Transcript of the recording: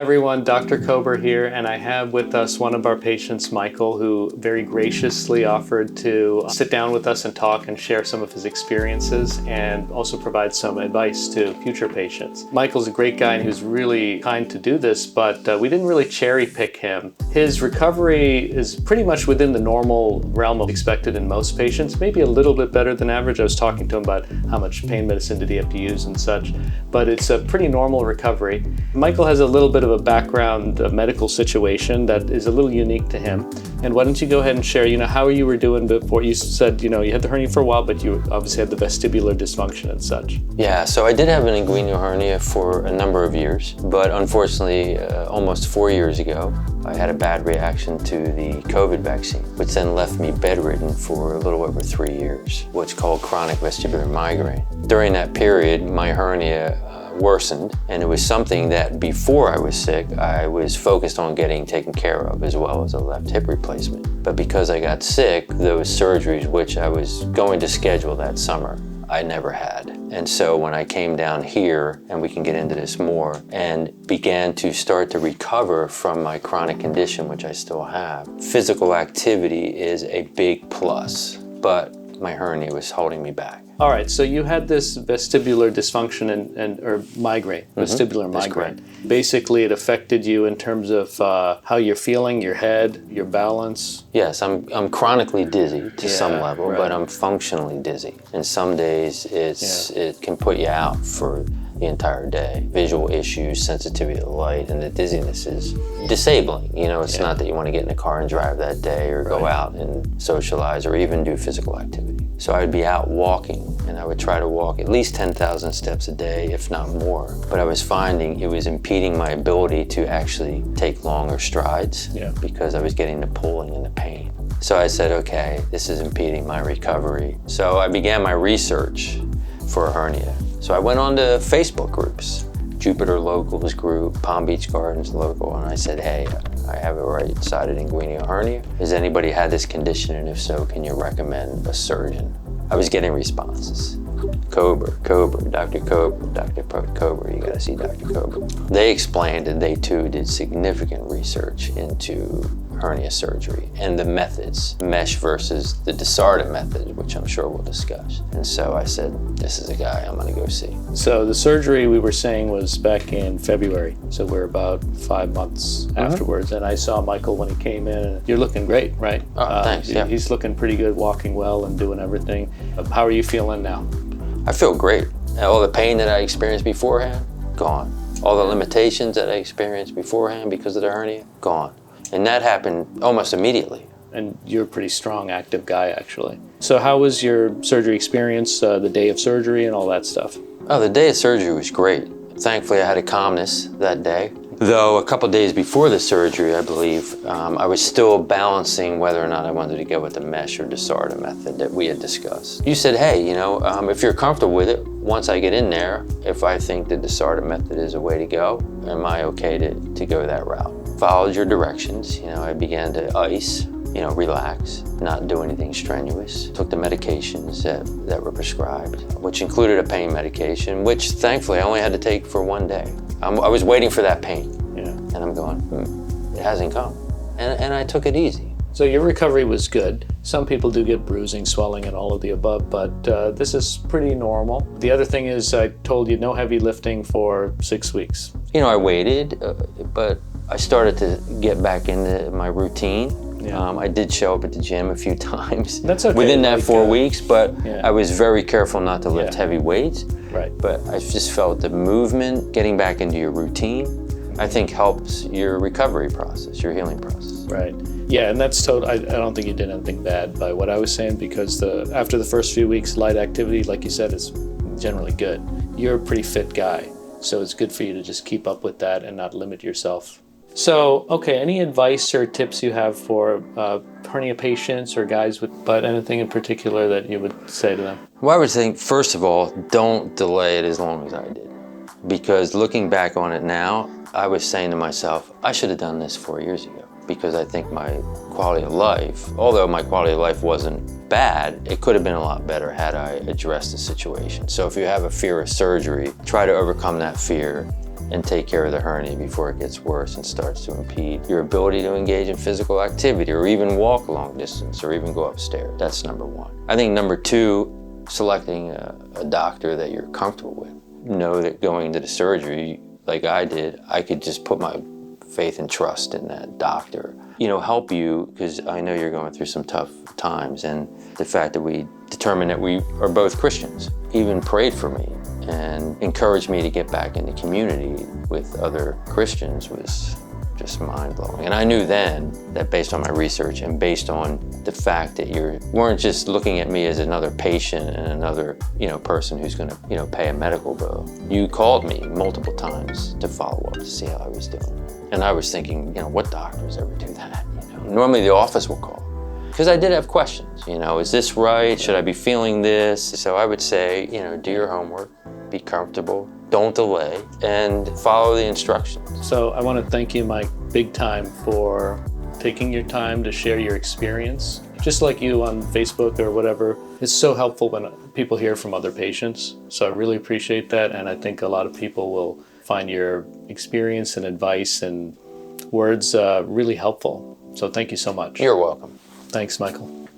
Everyone, Dr. Kober here, and I have with us one of our patients, Michael, who very graciously offered to sit down with us and talk and share some of his experiences and also provide some advice to future patients. Michael's a great guy and he was really kind to do this, but we didn't really cherry pick him. His recovery is pretty much within the normal realm of expected in most patients, maybe a little bit better than average. I was talking to him about how much pain medicine did he have to use and such, but it's a pretty normal recovery. Michael has a little bit of a background medical situation that is a little unique to him. And why don't you go ahead and share, how you were doing before? You said, you had the hernia for a while, but you obviously had the vestibular dysfunction and such. Yeah, so I did have an inguinal hernia for a number of years, but unfortunately, almost 4 years ago, I had a bad reaction to the COVID vaccine, which then left me bedridden for a little over 3 years, what's called chronic vestibular migraine. During that period, my hernia worsened, and it was something that before I was sick, I was focused on getting taken care of, as well as a left hip replacement. But because I got sick, those surgeries, which I was going to schedule that summer, I never had. And so when I came down here, and we can get into this more, and began to start to recover from my chronic condition, which I still have, physical activity is a big plus, but my hernia was holding me back. All right, so you had this vestibular dysfunction or migraine, vestibular migraine. Correct. Basically, it affected you in terms of how you're feeling, your head, your balance. Yes, I'm chronically dizzy to some level, right. but I'm functionally dizzy. And some days it can put you out for the entire day. Visual issues, sensitivity to light, and the dizziness is disabling. It's not that you want to get in a car and drive that day or go out and socialize or even do physical activity. So I would be out walking, and I would try to walk at least 10,000 steps a day, if not more. But I was finding it was impeding my ability to actually take longer strides because I was getting the pulling and the pain. So I said, okay, this is impeding my recovery. So I began my research for a hernia. So I went on to Facebook groups, Jupiter Locals group, Palm Beach Gardens Local, and I said, hey, I have a right-sided inguinal hernia. Has anybody had this condition, and if so, can you recommend a surgeon? I was getting responses. Kober, Dr. Kober, you gotta see Dr. Kober. They explained that they too did significant research into hernia surgery and the methods, mesh versus the Desarda method, which I'm sure we'll discuss. And so I said, this is a guy I'm gonna go see. So the surgery we were saying was back in February, so we're about 5 months afterwards, and I saw Michael when he came in, and you're looking great, right? Oh, thanks, yeah. He's looking pretty good, walking well and doing everything. How are you feeling now? I feel great. All the pain that I experienced beforehand, gone. All the limitations that I experienced beforehand because of the hernia, gone. And that happened almost immediately. And you're a pretty strong, active guy, actually. So how was your surgery experience, the day of surgery and all that stuff? Oh, the day of surgery was great. Thankfully, I had a calmness that day. Though a couple days before the surgery, I believe, I was still balancing whether or not I wanted to go with the mesh or Desarda method that we had discussed. You said, hey, if you're comfortable with it, once I get in there, if I think the Desarda method is a way to go, am I okay to go that route? Followed your directions. I began to ice, relax, not do anything strenuous. Took the medications that were prescribed, which included a pain medication, which thankfully I only had to take for 1 day. I was waiting for that pain, and I'm going, it hasn't come. And I took it easy. So your recovery was good. Some people do get bruising, swelling, and all of the above, but this is pretty normal. The other thing is I told you no heavy lifting for 6 weeks. I waited, but I started to get back into my routine. I did show up at the gym a few times. That's okay. Within that 4 weeks, but I was very careful not to lift heavy weights. Right. But I just felt the movement, getting back into your routine, I think helps your recovery process, your healing process. Right. Yeah, and that's I don't think you did anything bad by what I was saying, because after the first few weeks, light activity, like you said, is generally good. You're a pretty fit guy, so it's good for you to just keep up with that and not limit yourself. So, okay, any advice or tips you have for hernia patients or guys but anything in particular that you would say to them? Well, I would think, first of all, don't delay it as long as I did. Because looking back on it now, I was saying to myself, I should have done this 4 years ago. Because I think my quality of life, although my quality of life wasn't bad, it could have been a lot better had I addressed the situation. So if you have a fear of surgery, try to overcome that fear and take care of the hernia before it gets worse and starts to impede your ability to engage in physical activity or even walk long distance or even go upstairs. That's number one. I think number two, selecting a doctor that you're comfortable with. Know that going into the surgery, like I did, I could just put my faith and trust in that doctor. Help you, because I know you're going through some tough times, and the fact that we determined that we are both Christians, even prayed for me and encouraged me to get back in the community with other Christians was just mind-blowing. And I knew then that based on my research and based on the fact that you weren't just looking at me as another patient and another person who's going to pay a medical bill. You called me multiple times to follow up to see how I was doing. And I was thinking, what doctors ever do that? Normally the office will call. Because I did have questions, is this right? Should I be feeling this? So I would say, do your homework, be comfortable, don't delay, and follow the instructions. So I want to thank you, Mike, big time for taking your time to share your experience. Just like you on Facebook or whatever, it's so helpful when people hear from other patients. So I really appreciate that, and I think a lot of people will find your experience and advice and words really helpful. So thank you so much. You're welcome. Thanks, Michael.